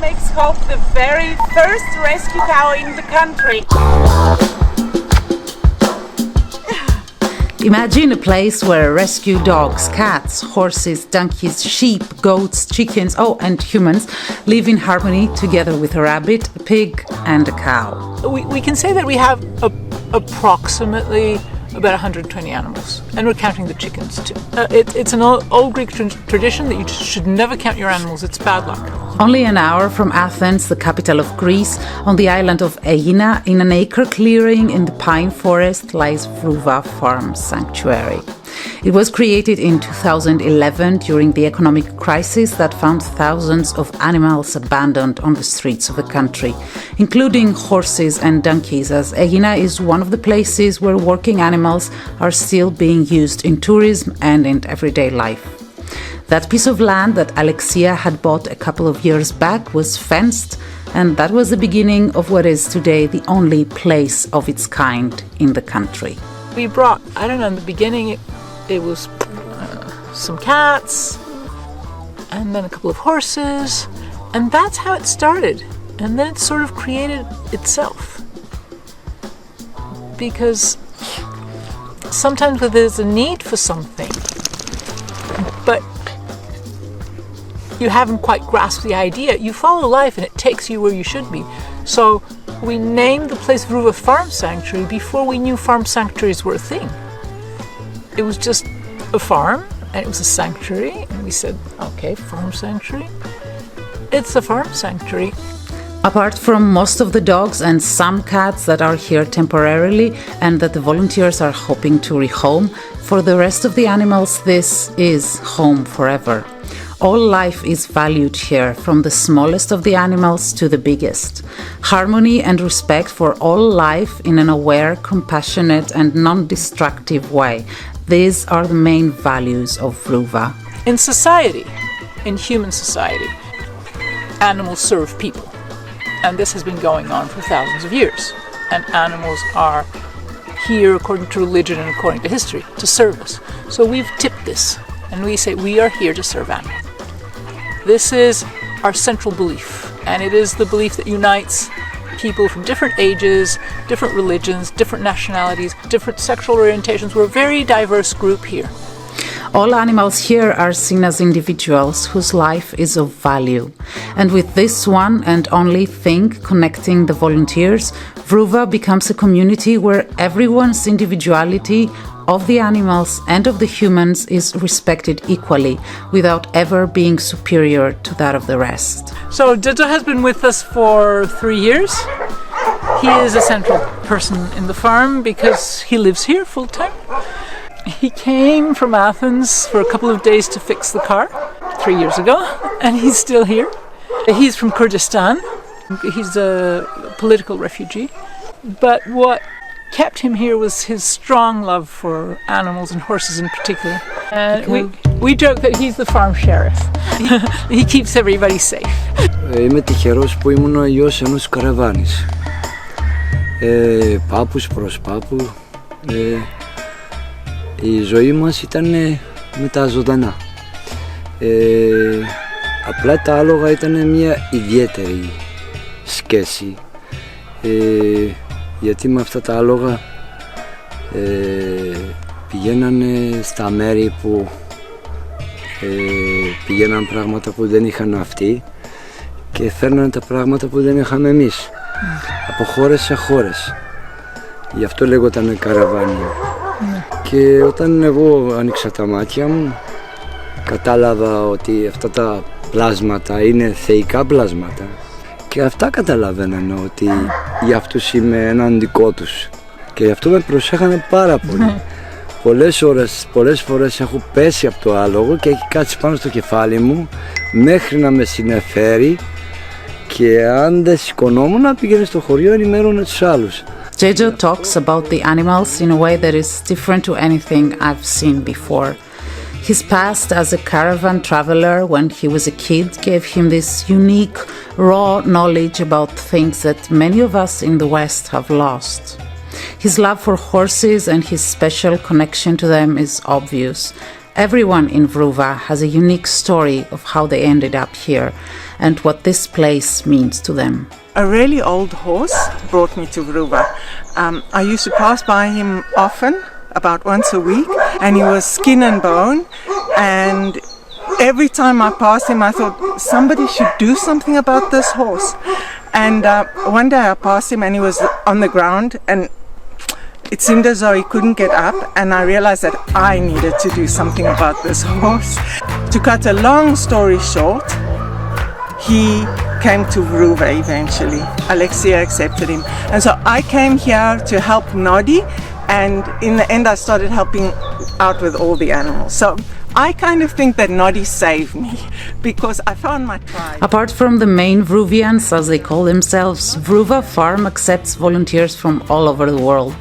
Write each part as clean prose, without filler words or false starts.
makes Hope the very first rescue cow in the country. Imagine a place where rescue dogs, cats, horses, donkeys, sheep, goats, chickens, and humans live in harmony together with a rabbit, a pig and a cow. We can say that we have approximately about 120 animals, and we're counting the chickens too. It's an old Greek tradition that you should never count your animals, it's bad luck. Only an hour from Athens, the capital of Greece, on the island of Aegina, in an acre clearing in the pine forest, lies Vrouva Farm Sanctuary. It was created in 2011 during the economic crisis that found thousands of animals abandoned on the streets of the country, including horses and donkeys, as Aegina is one of the places where working animals are still being used in tourism and in everyday life. That piece of land that Alexia had bought a couple of years back was fenced, and that was the beginning of what is today the only place of its kind in the country. We brought, in the beginning it was some cats and then a couple of horses, and that's how it started. And then it sort of created itself. Because sometimes when there's a need for something, but you haven't quite grasped the idea, you follow life and it takes you where you should be. So we named the place Vrouva Farm Sanctuary before we knew farm sanctuaries were a thing. It was just a farm and it was a sanctuary, and we said, okay, farm sanctuary. It's a farm sanctuary. Apart from most of the dogs and some cats that are here temporarily and that the volunteers are hoping to rehome, for the rest of the animals this is home forever. All life is valued here, from the smallest of the animals to the biggest. Harmony and respect for all life in an aware, compassionate and non-destructive way. These are the main values of Vrouva. In society, in human society, animals serve people. And this has been going on for thousands of years. And animals are here according to religion and according to history to serve us. So we've tipped this and we say we are here to serve animals. This is our central belief, and it is the belief that unites people from different ages, different religions, different nationalities, different sexual orientations. We're a very diverse group here. All animals here are seen as individuals whose life is of value. And with this one and only thing connecting the volunteers, Vrouva becomes a community where everyone's individuality of the animals and of the humans is respected equally, without ever being superior to that of the rest. So Deda has been with us for 3 years. He is a central person in the farm because he lives here full time. He came from Athens for a couple of days to fix the car 3 years ago, and he's still here. He's from Kurdistan. He's a political refugee. But what kept him here was his strong love for animals and horses in particular. And we joke that he's the farm sheriff. He keeps everybody safe. Είμαι τυχερός που ήμουν ο γιος ενός καραβάνης. Πάπους προς πάπου. Η ζωή μας ήταν με τα ζωντανά. Απλά τα άλογα ήταν μια ιδιαίτερη σχέση. Γιατί με αυτά τα άλογα πηγαίνανε στα μέρη που πηγαίναν πράγματα που δεν είχαν αυτοί και φέρνανε τα πράγματα που δεν είχαμε εμείς, από χώρες σε χώρες. Γι' αυτό λέγονταν καραβάνια. Και όταν εγώ άνοιξα τα μάτια μου, κατάλαβα ότι αυτά τα πλάσματα είναι θεϊκά πλάσματα. Και αυτά καταλαβαίνανε ότι για αυτούς είμαι έναν δικό τους. Και γι' αυτό με προσέχανε πάρα πολύ. Πολλές φορές έχω πέσει από το άλογο και έχει κάτσει πάνω στο κεφάλι μου μέχρι να με συνεφέρει, και αν δεν σηκωνόμουν πήγαινε στο χωριό, ενημέρωνε τους άλλους. Jejo talks about the animals in a way that is different to anything I've seen before. His past as a caravan traveler when he was a kid gave him this unique, raw knowledge about things that many of us in the West have lost. His love for horses and his special connection to them is obvious, Everyone in Vruva has a unique story of how they ended up here and what this place means to them. A really old horse brought me to Vruva. I used to pass by him often, about once a week, and he was skin and bone, and every time I passed him I thought somebody should do something about this horse. And one day I passed him and he was on the ground and it seemed as though he couldn't get up, and I realized that I needed to do something about this horse. To cut a long story short, he came to Vruva eventually. Alexia accepted him. And so I came here to help Noddy, and in the end I started helping out with all the animals. So I kind of think that Noddy saved me because I found my tribe. Apart from the main Vruvians, as they call themselves, Vruva Farm accepts volunteers from all over the world.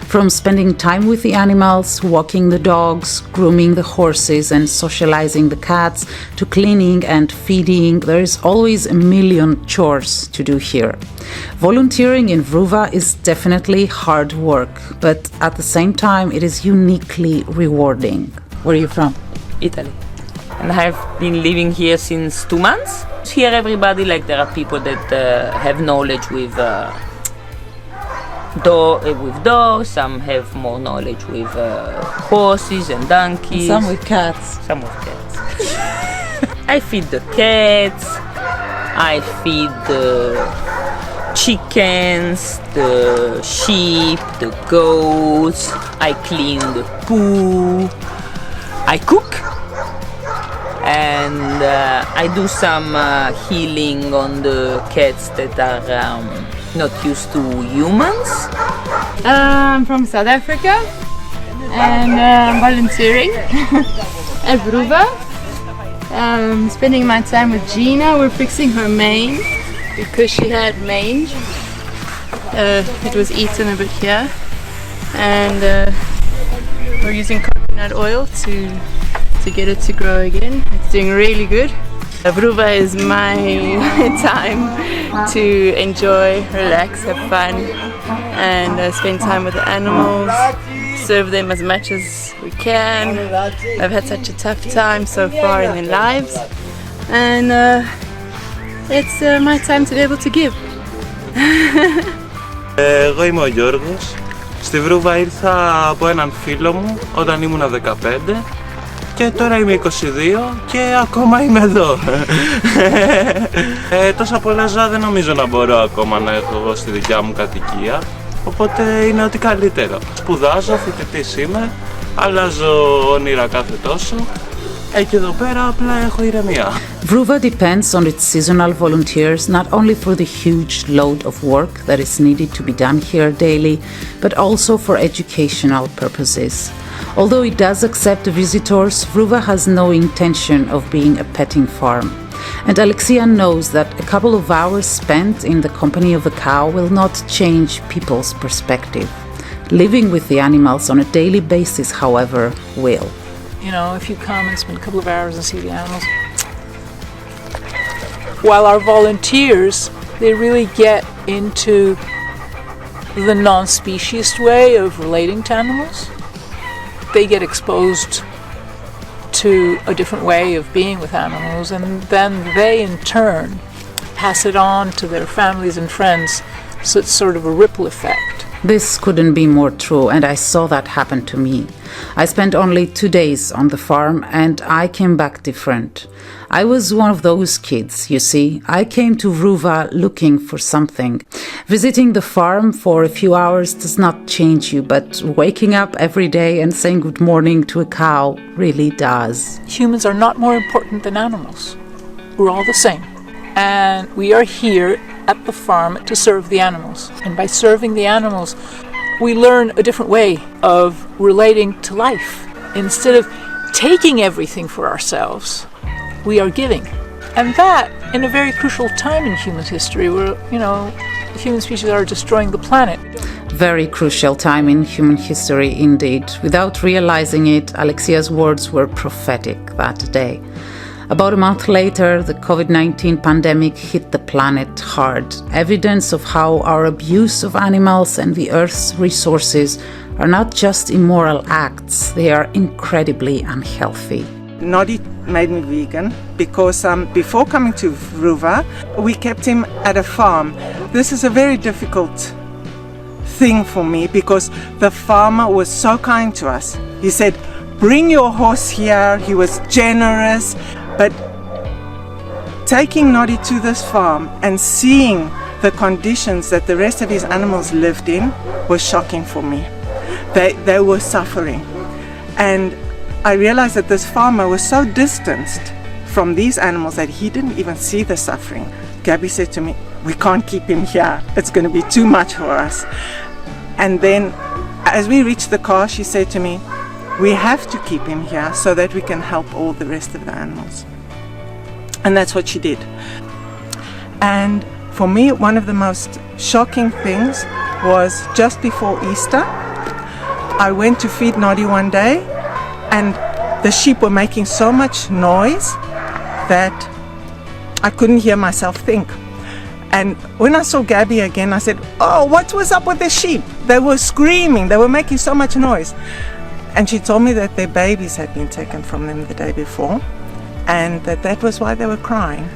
From spending time with the animals, walking the dogs, grooming the horses and socializing the cats, to cleaning and feeding, there is always a million chores to do here. Volunteering in Vruva is definitely hard work, but at the same time it is uniquely rewarding. Where are you from? Italy. And I've been living here since 2 months. Here everybody, like there are people that have knowledge with dogs, some have more knowledge with horses and donkeys. Some with cats. Some with cats. I feed the cats, I feed the chickens, the sheep, the goats, I clean the poo, I cook, and I do some healing on the cats that are not used to humans. I'm from South Africa and I'm volunteering at Vruva. Spending my time with Gina. We're fixing her mane because she had mange. It was eaten a bit here, and we're using coconut oil to get it to grow again. It's doing really good. Vruva is my time to enjoy, relax, have fun, and spend time with the animals, serve them as much as we can. I've had such a tough time so far in their lives, and it's my time to be able to give. Εγώ είμαι ο Γιώργος. Στη Βρούβα ήρθα από έναν φίλο μου όταν ήμουνα 15 και τώρα είμαι 22 και ακόμα είμαι εδώ. Τόσα πολλά ζώα δεν νομίζω να μπορώ ακόμα να έχω εγώ στη δικιά μου κατοικία, οπότε είναι ό,τι καλύτερο. Σπουδάζω, φοιτητής είμαι, αλλάζω όνειρα κάθε τόσο. Και εδώ πέρα απλά έχω ηρεμία. Vruva depends on its seasonal volunteers not only for the huge load of work that is needed to be done here daily, but also for educational purposes. Although it does accept visitors, Vruva has no intention of being a petting farm. And Alexia knows that a couple of hours spent in the company of a cow will not change people's perspective. Living with the animals on a daily basis, however, will. You know, if you come and spend a couple of hours and see the animals. While our volunteers, they really get into the non-speciest way of relating to animals. They get exposed to a different way of being with animals, and then they in turn pass it on to their families and friends, so it's sort of a ripple effect. This couldn't be more true, and I saw that happen to me. I spent only 2 days on the farm, and I came back different. I was one of those kids, you see. I came to Vruva looking for something. Visiting the farm for a few hours does not change you, but waking up every day and saying good morning to a cow really does. Humans are not more important than animals. We're all the same. And we are here at the farm to serve the animals. And by serving the animals, we learn a different way of relating to life. Instead of taking everything for ourselves, we are giving. And that, in a very crucial time in human history, where, you know, the human species are destroying the planet. Very crucial time in human history indeed. Without realizing it, Alexia's words were prophetic that day. About a month later, the COVID-19 pandemic hit the planet hard. Evidence of how our abuse of animals and the Earth's resources are not just immoral acts, they are incredibly unhealthy. Noddy made me vegan because before coming to Vruva, we kept him at a farm. This is a very difficult thing for me because the farmer was so kind to us. He said, bring your horse here. He was generous, but taking Noddy to this farm and seeing the conditions that the rest of his animals lived in was shocking for me. They were suffering. And I realized that this farmer was so distanced from these animals that he didn't even see the suffering. Gabby said to me, we can't keep him here. It's going to be too much for us. And then as we reached the car, she said to me, we have to keep him here so that we can help all the rest of the animals. And that's what she did. And for me, one of the most shocking things was just before Easter, I went to feed Noddy one day, and the sheep were making so much noise that I couldn't hear myself think. And when I saw Gabby again, I said, oh, what was up with the sheep? They were screaming, they were making so much noise. And she told me that their babies had been taken from them the day before, and that was why they were crying.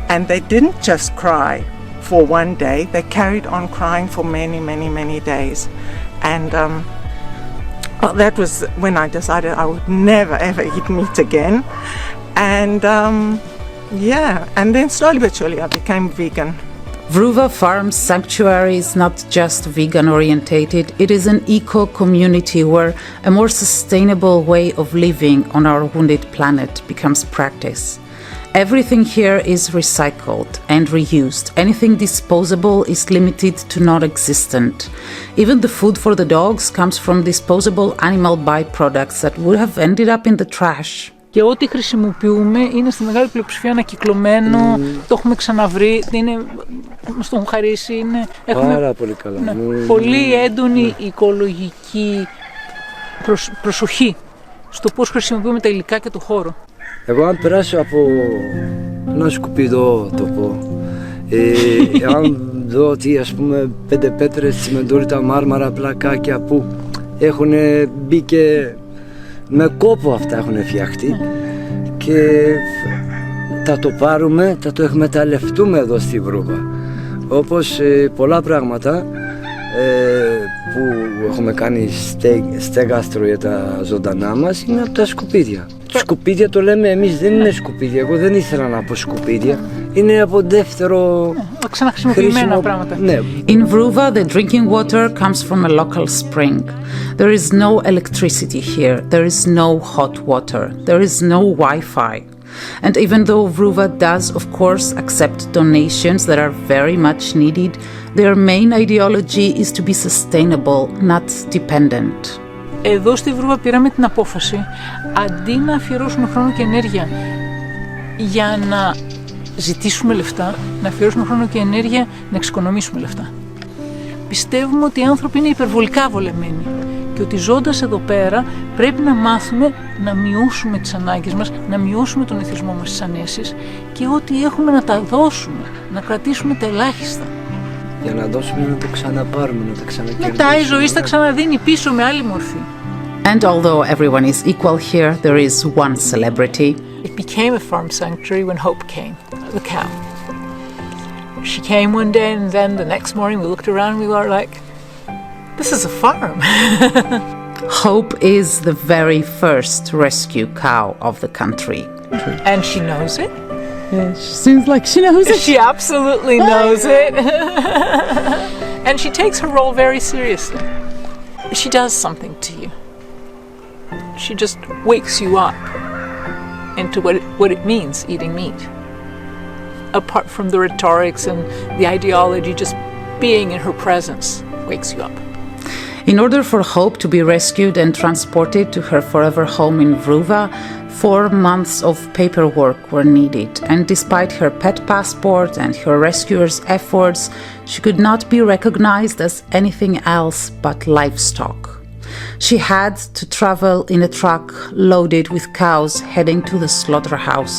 And they didn't just cry for one day, they carried on crying for many, many, many days. And that was when I decided I would never ever eat meat again. And and then slowly but surely I became vegan. Vruva Farm Sanctuary is not just vegan orientated, it is an eco-community where a more sustainable way of living on our wounded planet becomes practice. Everything here is recycled and reused. Anything disposable is limited to non-existent. Even the food for the dogs comes from disposable animal byproducts that would have ended up in the trash. Και ό,τι χρησιμοποιούμε είναι στη μεγάλη πλειοψηφία ανακυκλωμένο, το έχουμε ξαναβρει, μας το έχουν χαρίσει. Πάρα πολύ καλά. Ναι, πολύ έντονη οικολογική προσοχή στο πώς χρησιμοποιούμε τα υλικά και το χώρο. Εγώ αν περάσω από ένα σκουπίδο τοπό, αν δω ότι ας πούμε 5 πέτρες, τσιμεντόλιτα, μάρμαρα, πλακάκια που έχουν μπει και με κόπο αυτά έχουν φτιαχτεί και θα το πάρουμε, θα το εκμεταλλευτούμε εδώ στη Βρούβα. Όπως πολλά πράγματα που έχουμε κάνει στέγαστρο για τα ζωντανά μας είναι από τα σκουπίδια. Σκουπίδια το λέμε εμείς, δεν είναι σκουπίδια. Εγώ δεν ήθελα να πω σκουπίδια. Είναι από δεύτερο ξαναχρησιμοποιημένα πράγματα. Ναι. In Vruva, the drinking water comes from a local spring. There is no electricity here. There is no hot water. There is no Wi-Fi. And even though Vruva does, of course, accept donations that are very much needed, their main ideology is to be sustainable, not dependent. Εδώ στη Βρούβα πήραμε την απόφαση, αντί να αφιερώσουμε χρόνο και ενέργεια για να ζητήσουμε λεφτά, να αφιερώσουμε χρόνο και ενέργεια να εξοικονομήσουμε λεφτά. Πιστεύουμε ότι οι άνθρωποι είναι υπερβολικά βολεμένοι και ότι ζώντας εδώ πέρα πρέπει να μάθουμε να μειώσουμε τις ανάγκες μας, να μειώσουμε τον εθισμό μας στις ανέσεις και ό,τι έχουμε να τα δώσουμε, να κρατήσουμε τα ελάχιστα. Για να δώσουμε να το ξαναπάρουμε, να το ξανακερδίσουμε. Μετά η ζωή θα ξαναδίνει πίσω με άλλη μορφή. And although everyone is equal here, there is one celebrity. It became a farm sanctuary when Hope came, the cow. She came one day and then the next morning we looked around and we were like, this is a farm. Hope is the very first rescue cow of the country. And she knows it. Yeah, she seems like she knows it. She absolutely knows it. And she takes her role very seriously. She does something to you. She just wakes you up into what it means eating meat. Apart from the rhetorics and the ideology, just being in her presence wakes you up. In order for Hope to be rescued and transported to her forever home in Vruva, 4 months of paperwork were needed, and despite her pet passport and her rescuer's efforts, she could not be recognized as anything else but livestock. She had to travel in a truck loaded with cows heading to the slaughterhouse,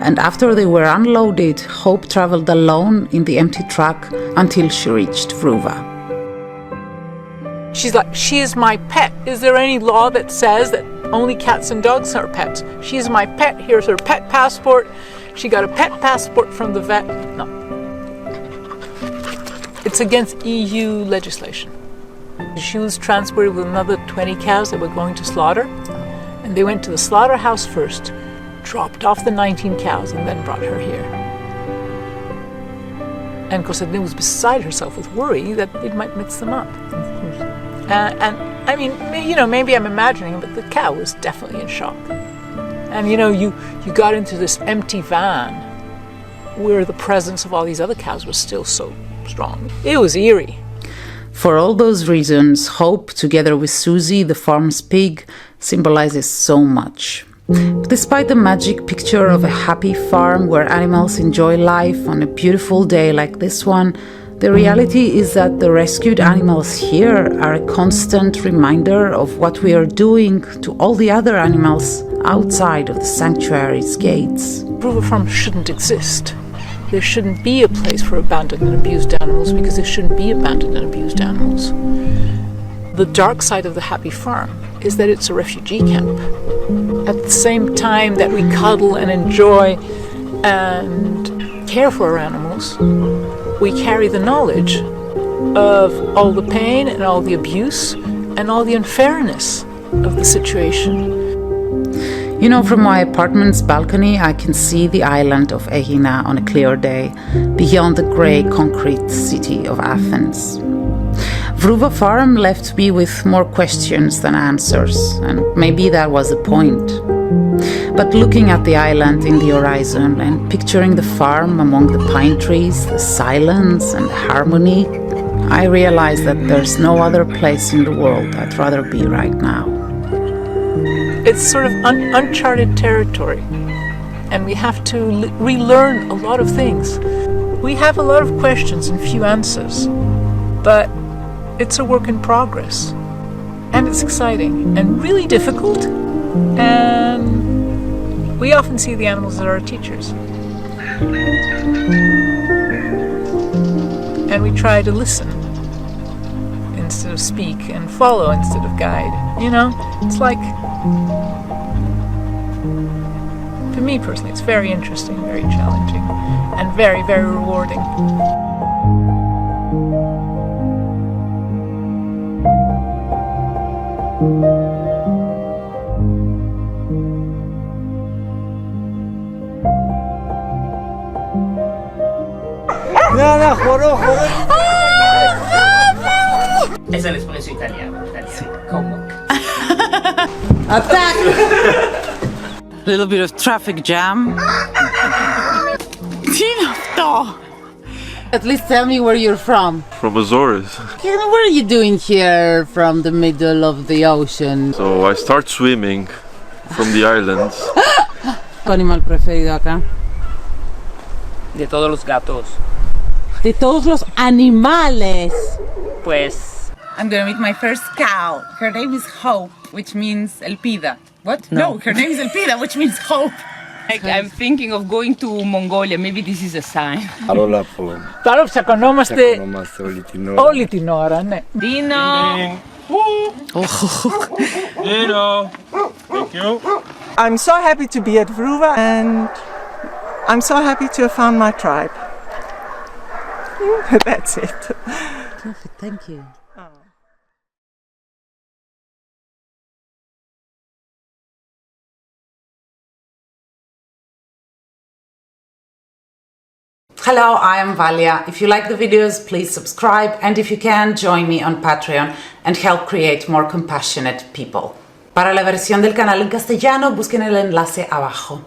and after they were unloaded, Hope traveled alone in the empty truck until she reached Vruva. She's like, she is my pet. Is there any law that says that only cats and dogs are pets? She is my pet. Here's her pet passport. She got a pet passport from the vet. No. It's against EU legislation. She was transported with another 20 cows that were going to slaughter. And they went to the slaughterhouse first, dropped off the 19 cows, and then brought her here. And Cosette was beside herself with worry that it might mix them up. And I mean, maybe I'm imagining, but the cow was definitely in shock. And you got into this empty van where the presence of all these other cows was still so strong. It was eerie. For all those reasons, Hope, together with Susie, the farm's pig, symbolizes so much. Despite the magic picture of a happy farm where animals enjoy life on a beautiful day like this one, the reality is that the rescued animals here are a constant reminder of what we are doing to all the other animals outside of the sanctuary's gates. Ruva Farm shouldn't exist. There shouldn't be a place for abandoned and abused animals because there shouldn't be abandoned and abused animals. The dark side of the happy farm is that it's a refugee camp. At the same time that we cuddle and enjoy and care for our animals, we carry the knowledge of all the pain and all the abuse and all the unfairness of the situation. From my apartment's balcony, I can see the island of Aegina on a clear day, beyond the grey concrete city of Athens. Vruva Farm left me with more questions than answers, and maybe that was the point. But looking at the island in the horizon and picturing the farm among the pine trees, the silence and the harmony, I realized that there's no other place in the world I'd rather be right now. It's sort of uncharted territory, and we have to relearn a lot of things. We have a lot of questions and few answers, but it's a work in progress, and it's exciting and really difficult, and we often see the animals as our teachers. And we try to listen instead of speak, and follow instead of guide. It's like, to me personally, it's very interesting, very challenging, and very, very rewarding. Esa è l'espressione italiana. Attack! A little bit of traffic jam. At least tell me where you're from. From Azores. What are you doing here from the middle of the ocean? So I start swimming from the islands. ¿Tu animal preferido acá? De todos los gatos. De todos los animales. Pues. I'm gonna meet my first cow. Her name is Hope, which means Elpida. What? No, her name is Elpida, which means hope. I'm thinking of going to Mongolia. Maybe this is a sign. Παρόλα που Τώρα ψακωνόμαστε όλη την ώρα, ναι. Dina! Dina! Thank you. I'm so happy to be at Vruva, and I'm so happy to have found my tribe. That's it. Perfect, thank you. Hello, I am Valia. If you like the videos, please subscribe, and if you can, join me on Patreon and help create more compassionate people. Para la versión del canal en castellano, busquen el enlace abajo.